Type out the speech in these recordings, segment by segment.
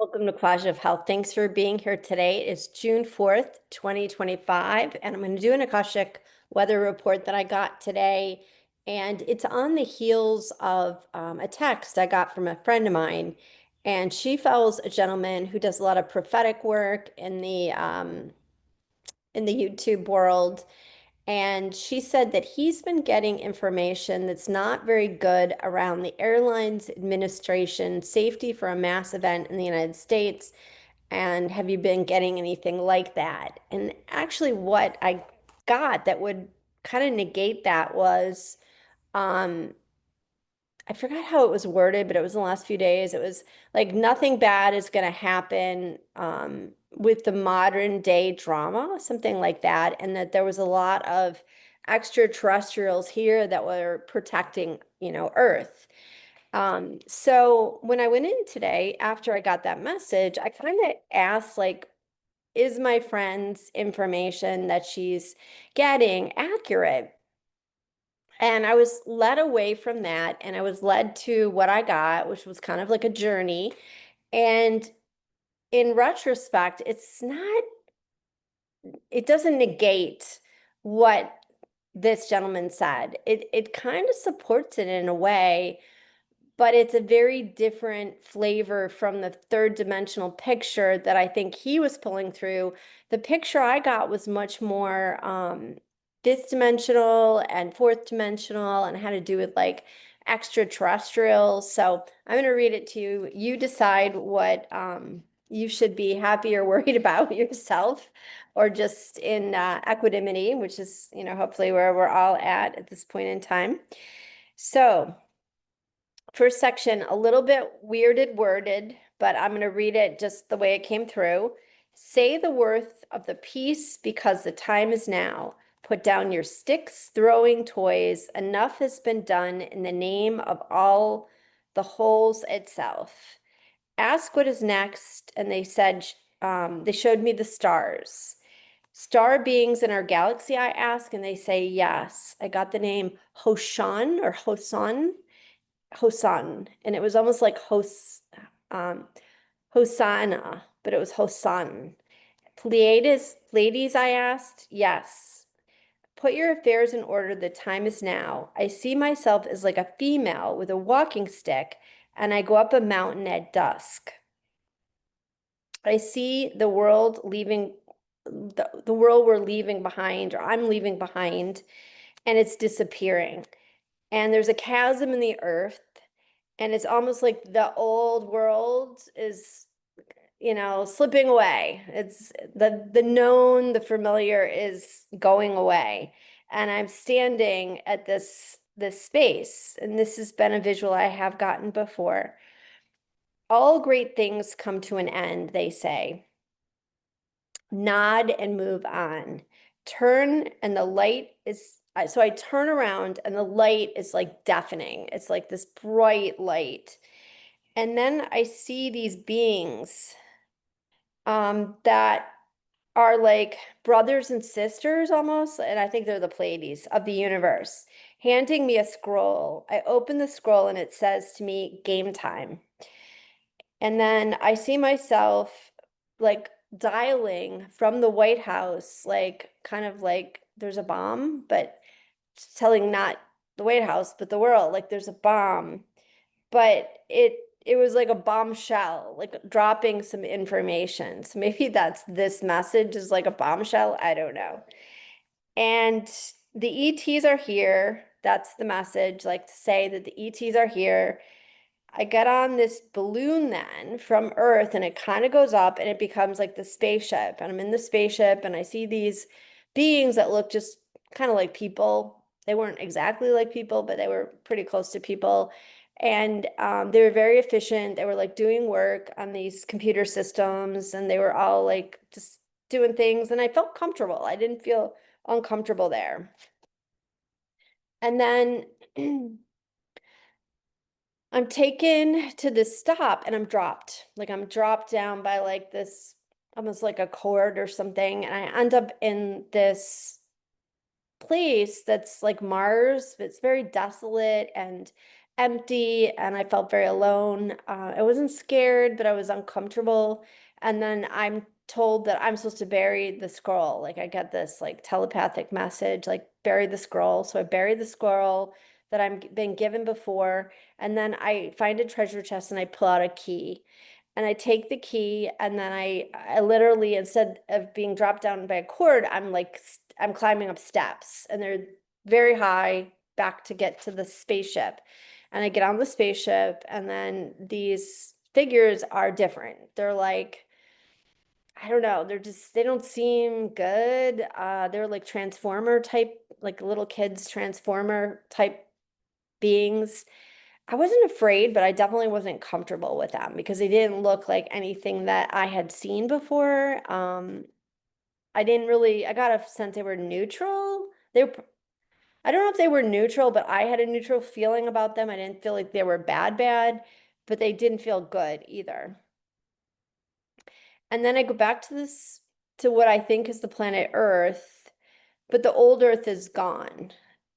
Welcome to Quadrant of Health. Thanks for being here today. It's June 4th, 2025, and I'm going to do an Akashic weather report that I got today. And it's on the heels of a text I got from a friend of mine. And she follows a gentleman who does a lot of prophetic work in the YouTube world. And she said that he's been getting information that's not very good around the airlines administration safety for a mass event in the United States. And have you been getting anything like that? And actually, what I got that would kind of negate that was um, I forgot how it was worded, but it was in the last few days. It was like nothing bad is going to happen with the modern day drama, something like that. And that there was a lot of extraterrestrials here that were protecting, Earth. So when I went in today, after I got that message, I kind of asked, like, is my friend's information that she's getting accurate? And I was led away from that and I was led to what I got, which was kind of like a journey. And in retrospect, it doesn't negate what this gentleman said. It kind of supports it in a way, but it's a very different flavor from the third dimensional picture that I think he was pulling through. The picture I got was much more fifth dimensional and fourth dimensional and had to do with like extraterrestrials. So I'm going to read it to you. You decide what you should be happy or worried about yourself, or just in equanimity, which is, hopefully where we're all at this point in time. So, first section, a little bit weirded worded, but I'm going to read it just the way it came through. Say the worth of the peace because the time is now. Put down your sticks, throwing toys. Enough has been done in the name of all the holes itself. Ask what is next, and they said, they showed me the stars. Star beings in our galaxy, I ask, and they say yes. I got the name Hoshan or Hosan. Hosan, and it was almost like Hosanna, but it was Hosan. Pleiades, I asked. Yes. Put your affairs in order. The time is now. I see myself as like a female with a walking stick, and I go up a mountain at dusk. I see the world leaving, the world we're leaving behind, or I'm leaving behind, and it's disappearing. And there's a chasm in the earth, and it's almost like the old world is, slipping away. It's the known, the familiar is going away. And I'm standing at this space, and this has been a visual I have gotten before. All great things come to an end, they say. Nod and move on. Turn and the light is, so I turn around and the light is like deafening. It's like this bright light. And then I see these beings that are like brothers and sisters almost. And I think they're the Pleiades of the universe, handing me a scroll. I open the scroll and it says to me, game time. And then I see myself like dialing from the White House, like kind of like there's a bomb, but telling not the White House, but the world, like there's a bomb. But it was like a bombshell, like dropping some information. So maybe that's this message is like a bombshell. I don't know. And the ETs are here. That's the message, like to say that the ETs are here. I get on this balloon then from Earth and it kind of goes up and it becomes like the spaceship. And I'm in the spaceship and I see these beings that look just kind of like people. They weren't exactly like people, but they were pretty close to people. And they were very efficient. They were like doing work on these computer systems and they were all like just doing things. And I felt comfortable. I didn't feel uncomfortable there. And then I'm taken to this stop and I'm dropped. Like I'm dropped down by like this, almost like a cord or something. And I end up in this place that's like Mars, but it's very desolate and empty and I felt very alone. I wasn't scared, but I was uncomfortable. And then I'm told that I'm supposed to bury the scroll. Like I get this like telepathic message, like bury the scroll. So I bury the scroll that I'm been given before. And then I find a treasure chest and I pull out a key. And I take the key and then I literally, instead of being dropped down by a cord, I'm like, I'm climbing up steps and they're very high back to get to the spaceship. And I get on the spaceship, and then these figures are different. They're like, I don't know, they don't seem good. They're like transformer type, like little kids transformer type beings. I wasn't afraid, but I definitely wasn't comfortable with them because they didn't look like anything that I had seen before. I didn't really, I got a sense they were neutral. I don't know if they were neutral, but I had a neutral feeling about them. I didn't feel like they were bad, but they didn't feel good either. And then I go back to to what I think is the planet Earth, but the old Earth is gone.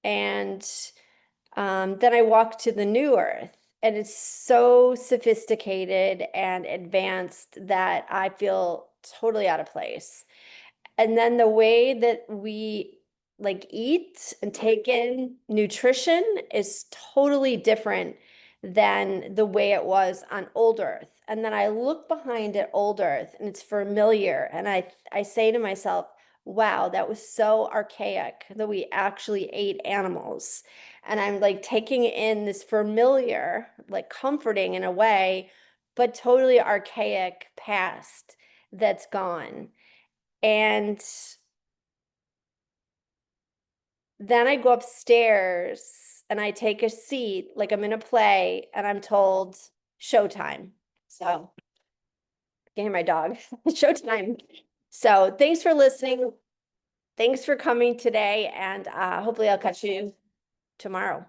And then I walk to the new Earth, and it's so sophisticated and advanced that I feel totally out of place. And then the way that we like eat and take in nutrition is totally different than the way it was on old Earth. And then I look behind at old Earth and it's familiar. And I say to myself, wow, that was so archaic that we actually ate animals. And I'm like taking in this familiar, like comforting in a way, but totally archaic past that's gone. And then I go upstairs and I take a seat like I'm in a play and I'm told showtime. So, can hear my dog. Showtime. So, thanks for listening. Thanks for coming today, and hopefully I'll catch you tomorrow.